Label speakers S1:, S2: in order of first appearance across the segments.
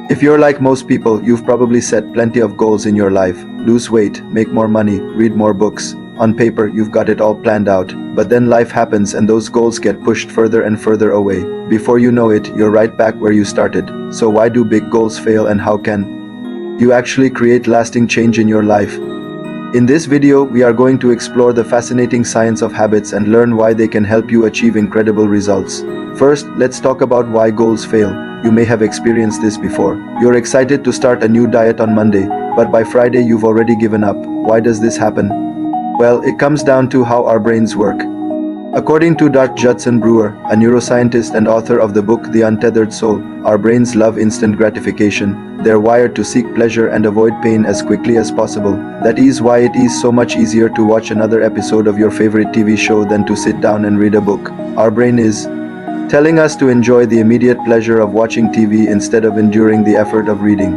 S1: If you're like most people, you've probably set plenty of goals in your life. Lose weight, make more money, read more books. On paper, you've got it all planned out. But then life happens and those goals get pushed further and further away. Before you know it, you're right back where you started. So why do big goals fail, and how can you actually create lasting change in your life? In this video, we are going to explore the fascinating science of habits and learn why they can help you achieve incredible results. First, let's talk about why goals fail. You may have experienced this before. You're excited to start a new diet on Monday, but by Friday you've already given up. Why does this happen? Well, it comes down to how our brains work. According to Dr. Judson Brewer, a neuroscientist and author of the book The Untethered Soul, our brains love instant gratification. They're wired to seek pleasure and avoid pain as quickly as possible. That is why it is so much easier to watch another episode of your favorite TV show than to sit down and read a book. Our brain is telling us to enjoy the immediate pleasure of watching TV instead of enduring the effort of reading.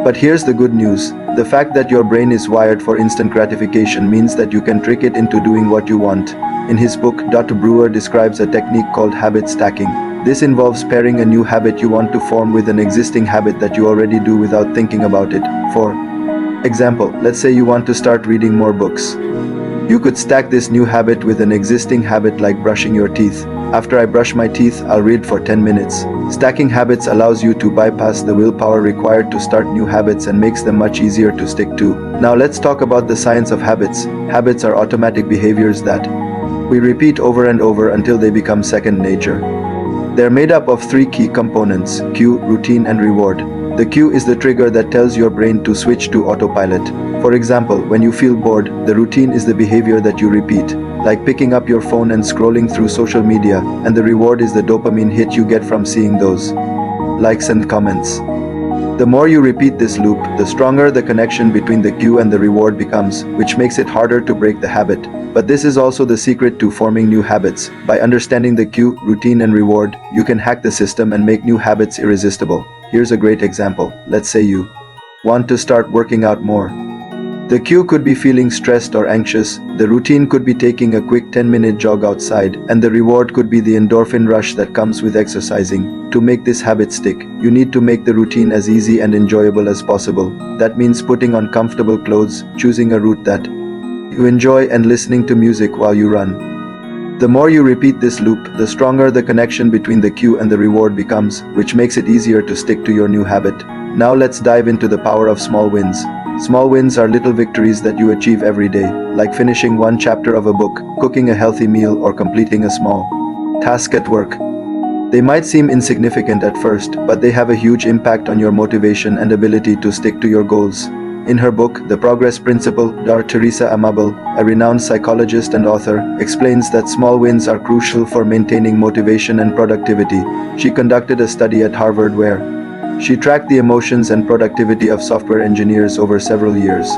S1: But here's the good news. The fact that your brain is wired for instant gratification means that you can trick it into doing what you want. In his book, Dr. Brewer describes a technique called habit stacking. This involves pairing a new habit you want to form with an existing habit that you already do without thinking about it. For example, let's say you want to start reading more books. You could stack this new habit with an existing habit like brushing your teeth. After I brush my teeth, I'll read for 10 minutes. Stacking habits allows you to bypass the willpower required to start new habits and makes them much easier to stick to. Now let's talk about the science of habits. Habits are automatic behaviors that we repeat over and over until they become second nature. They're made up of three key components: cue, routine, and reward. The cue is the trigger that tells your brain to switch to autopilot. For example, when you feel bored, the routine is the behavior that you repeat, like picking up your phone and scrolling through social media, and the reward is the dopamine hit you get from seeing those likes and comments. The more you repeat this loop, the stronger the connection between the cue and the reward becomes, which makes it harder to break the habit. But this is also the secret to forming new habits. By understanding the cue, routine, and reward, you can hack the system and make new habits irresistible. Here's a great example. Let's say you want to start working out more. The cue could be feeling stressed or anxious, the routine could be taking a quick 10-minute jog outside, and the reward could be the endorphin rush that comes with exercising. To make this habit stick, you need to make the routine as easy and enjoyable as possible. That means putting on comfortable clothes, choosing a route that you enjoy, and listening to music while you run. The more you repeat this loop, the stronger the connection between the cue and the reward becomes, which makes it easier to stick to your new habit. Now let's dive into the power of small wins. Small wins are little victories that you achieve every day, like finishing one chapter of a book, cooking a healthy meal, or completing a small task at work. They might seem insignificant at first, but they have a huge impact on your motivation and ability to stick to your goals. In her book, The Progress Principle, Dr. Teresa Amabile, a renowned psychologist and author, explains that small wins are crucial for maintaining motivation and productivity. She conducted a study at Harvard where she tracked the emotions and productivity of software engineers over several years.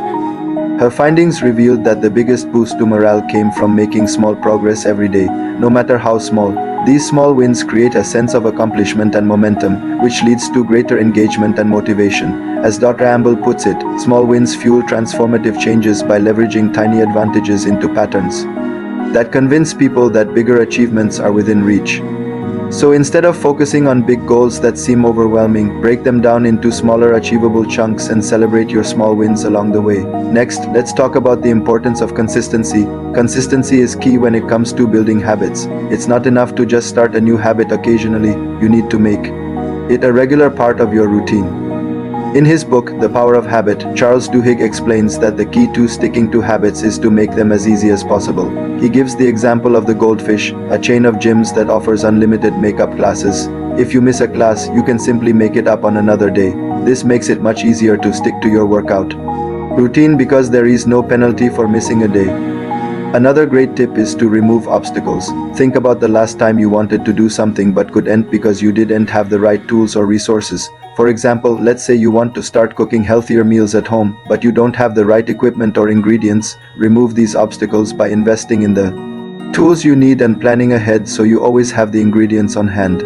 S1: Her findings revealed that the biggest boost to morale came from making small progress every day, no matter how small. These small wins create a sense of accomplishment and momentum, which leads to greater engagement and motivation. As Dr. Amabile puts it, small wins fuel transformative changes by leveraging tiny advantages into patterns that convince people that bigger achievements are within reach. So instead of focusing on big goals that seem overwhelming, break them down into smaller achievable chunks and celebrate your small wins along the way. Next, let's talk about the importance of consistency. Consistency is key when it comes to building habits. It's not enough to just start a new habit occasionally, you need to make it a regular part of your routine. In his book, The Power of Habit, Charles Duhigg explains that the key to sticking to habits is to make them as easy as possible. He gives the example of the Goldfish, a chain of gyms that offers unlimited makeup classes. If you miss a class, you can simply make it up on another day. This makes it much easier to stick to your workout routine because there is no penalty for missing a day. Another great tip is to remove obstacles. Think about the last time you wanted to do something but couldn't because you didn't have the right tools or resources. For example, let's say you want to start cooking healthier meals at home, but you don't have the right equipment or ingredients. Remove these obstacles by investing in the tools you need and planning ahead so you always have the ingredients on hand.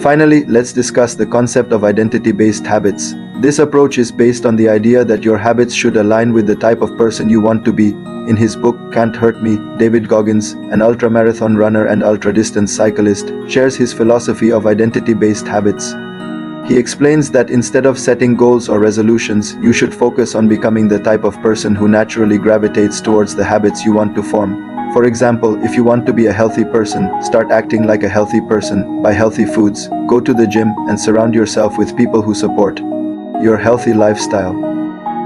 S1: Finally, let's discuss the concept of identity-based habits. This approach is based on the idea that your habits should align with the type of person you want to be. In his book, Can't Hurt Me, David Goggins, an ultramarathon runner and ultra-distance cyclist, shares his philosophy of identity-based habits. He explains that instead of setting goals or resolutions, you should focus on becoming the type of person who naturally gravitates towards the habits you want to form. For example, if you want to be a healthy person, start acting like a healthy person, buy healthy foods, go to the gym, and surround yourself with people who support your healthy lifestyle.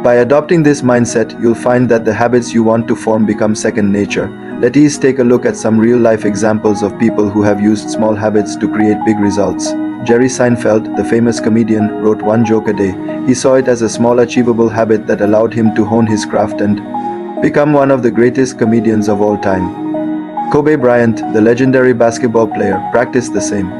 S1: By adopting this mindset, you'll find that the habits you want to form become second nature. Let's take a look at some real-life examples of people who have used small habits to create big results. Jerry Seinfeld, the famous comedian, wrote one joke a day. He saw it as a small achievable habit that allowed him to hone his craft and become one of the greatest comedians of all time. Kobe Bryant, the legendary basketball player, practiced the same.